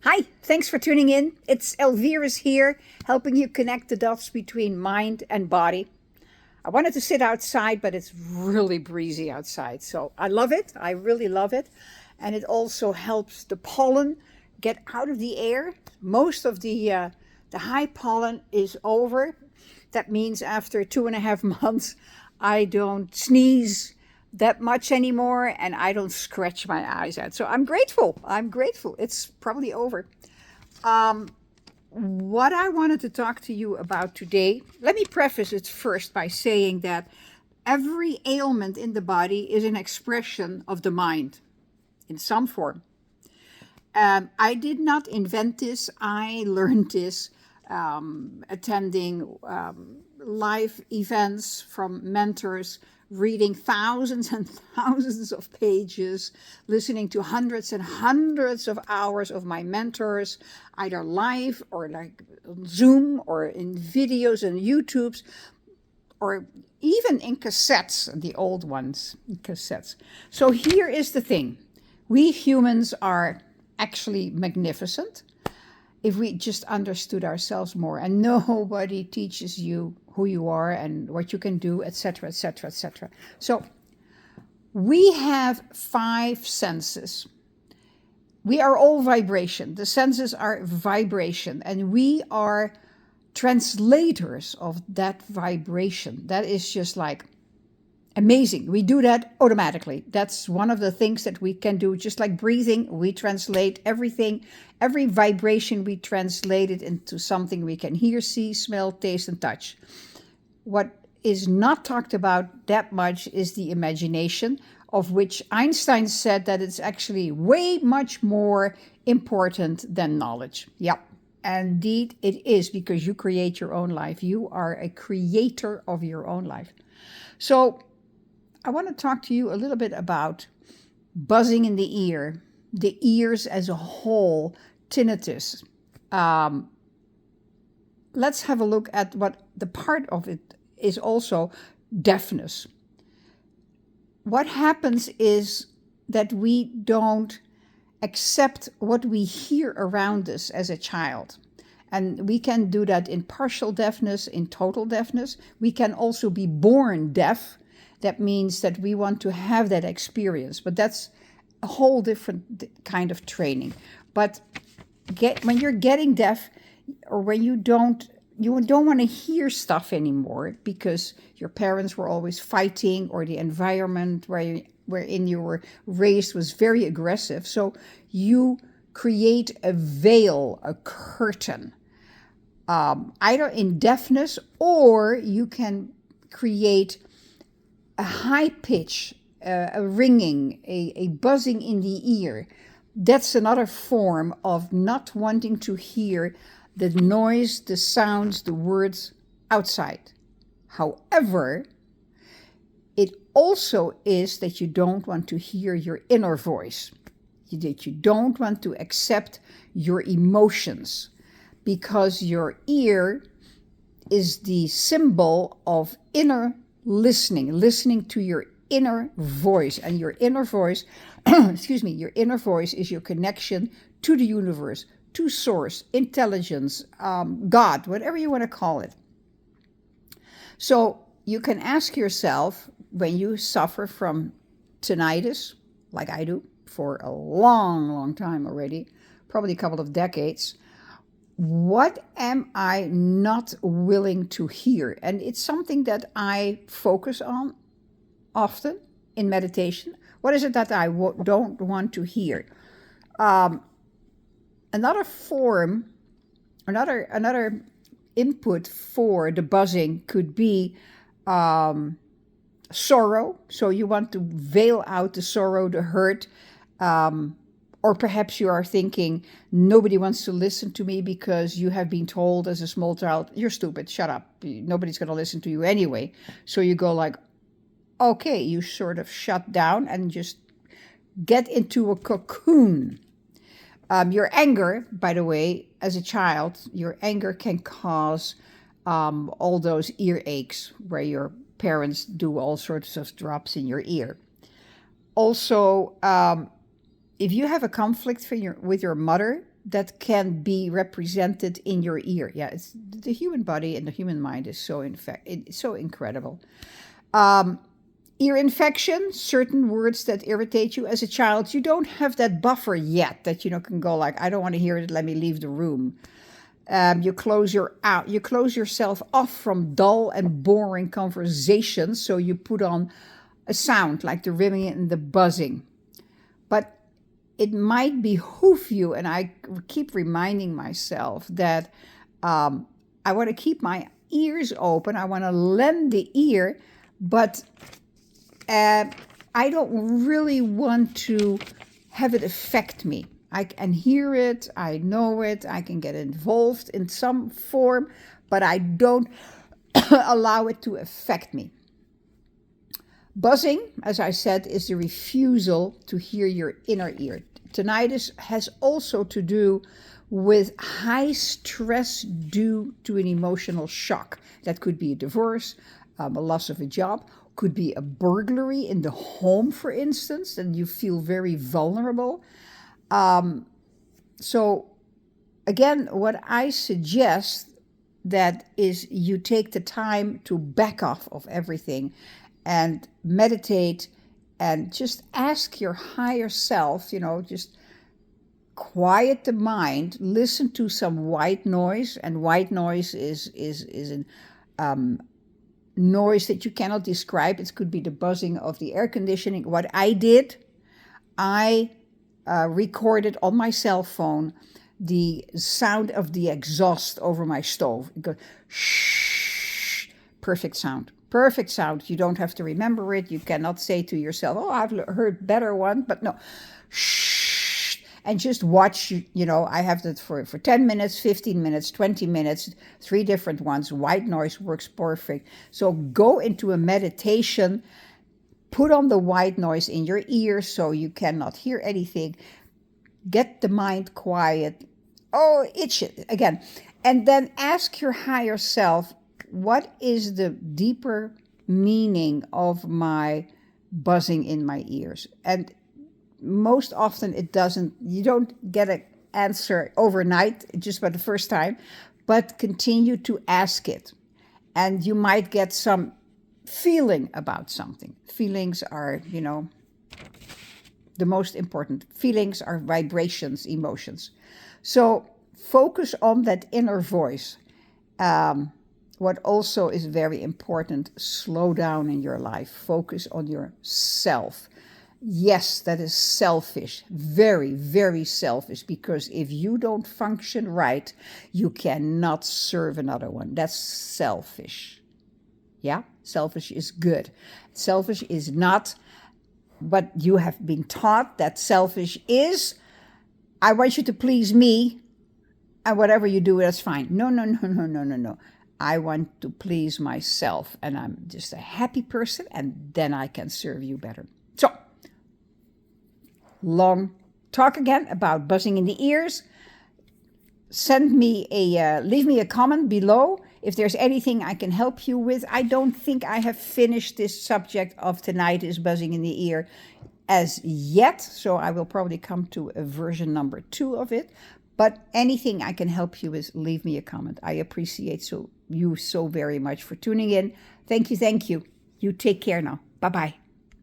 Hi, thanks for tuning in. It's Elvira's here, helping you connect the dots between mind and body. I wanted to sit outside, but it's really breezy outside. So I love it. I really love it. And it also helps the pollen get out of the air. Most of the high pollen is over. That means after 2.5 months, I don't sneeze that much anymore and I don't scratch my eyes out. So I'm grateful. I'm grateful. It's probably over. Um, what I wanted to talk to you about today, let me preface it first by saying that every ailment in the body is an expression of the mind in some form. I did not invent this, I learned this attending live events from mentors, reading thousands and thousands of pages, listening to hundreds and hundreds of hours of my mentors, either live or like on Zoom or in videos and YouTubes, or even in cassettes, the old ones, cassettes. So here is the thing. We humans are actually magnificent if we just understood ourselves more, and nobody teaches you who you are and what you can do, etc., etc., etc. So we have 5 senses. We are all vibration. The senses are vibration, and we are translators of that vibration. That is just like amazing. We do that automatically. That's one of the things that we can do. Just like breathing, we translate everything. Every vibration, we translate it into something we can hear, see, smell, taste, and touch. What is not talked about that much is the imagination, of which Einstein said that it's actually way much more important than knowledge. Yep. Indeed, it is, because you create your own life. You are a creator of your own life. So I want to talk to you a little bit about buzzing in the ear, the ears as a whole, tinnitus. Let's have a look at what the part of it is also deafness. What happens is that we don't accept what we hear around us as a child. And we can do that in partial deafness, in total deafness. We can also be born deaf. That means that we want to have that experience, but that's a whole different kind of training. But when you're getting deaf, or when you don't want to hear stuff anymore because your parents were always fighting, or the environment wherein you were raised was very aggressive, so you create a veil, a curtain, either in deafness, or you can create a high pitch, a ringing, a buzzing in the ear. That's another form of not wanting to hear the noise, the sounds, the words outside. However, it also is that you don't want to hear your inner voice, that you don't want to accept your emotions, because your ear is the symbol of inner listening to your inner voice. And your inner voice, your inner voice is your connection to the universe, to source, intelligence, God, whatever you want to call it. So you can ask yourself, when you suffer from tinnitus, like I do for a long, long time already, probably a couple of decades, what am I not willing to hear? And it's something that I focus on often in meditation. What is it that I don't want to hear? Another form, another input for the buzzing could be sorrow. So you want to veil out the sorrow, the hurt, or perhaps you are thinking, nobody wants to listen to me because you have been told as a small child, you're stupid, shut up, nobody's going to listen to you anyway. So you go like, okay, you sort of shut down and just get into a cocoon. Your anger, by the way, as a child, your anger can cause all those ear aches where your parents do all sorts of drops in your ear. Also, if you have a conflict with your mother, that can be represented in your ear. Yeah, it's the human body and the human mind is it's so incredible. Ear infection, certain words that irritate you as a child, you don't have that buffer yet that can go like, I don't want to hear it, let me leave the room. You close yourself off from dull and boring conversations, so you put on a sound like the rimming and the buzzing. But it might behoove you, and I keep reminding myself that I want to keep my ears open. I want to lend the ear, but I don't really want to have it affect me. I can hear it, I know it, I can get involved in some form, but I don't allow it to affect me. Buzzing, as I said, is the refusal to hear your inner ear. Tinnitus has also to do with high stress due to an emotional shock. That could be a divorce, a loss of a job, could be a burglary in the home, for instance, and you feel very vulnerable. So again, what I suggest that is you take the time to back off of everything and meditate and just ask your higher self, just quiet the mind, listen to some white noise. And white noise is an noise that you cannot describe. It could be the buzzing of the air conditioning. What I did, I recorded on my cell phone the sound of the exhaust over my stove. It goes shh, perfect sound. Perfect sound. You don't have to remember it. You cannot say to yourself, oh, I've heard better one, but no. Shh. And just watch, I have that for 10 minutes, 15 minutes, 20 minutes, 3 different ones. White noise works perfect. So go into a meditation, put on the white noise in your ears so you cannot hear anything. Get the mind quiet. Oh, itch it again. And then ask your higher self, what is the deeper meaning of my buzzing in my ears? And most often you don't get an answer overnight, just by the first time, but continue to ask it. And you might get some feeling about something. Feelings are, the most important. Feelings are vibrations, emotions. So focus on that inner voice. What also is very important, slow down in your life. Focus on yourself. Yes, that is selfish, very, very selfish, because if you don't function right, you cannot serve another one. That's selfish. Yeah, selfish is good. Selfish is not, but you have been taught that selfish is, I want you to please me, and whatever you do, that's fine. No. I want to please myself, and I'm just a happy person, and then I can serve you better. So, long talk again about buzzing in the ears. Leave me a comment below if there's anything I can help you with. I don't think I have finished this subject of tinnitus, buzzing in the ear, as yet, so I will probably come to a version number 2 of it. But anything I can help you with, leave me a comment. I appreciate you so very much for tuning in. Thank you. You take care now. Bye-bye.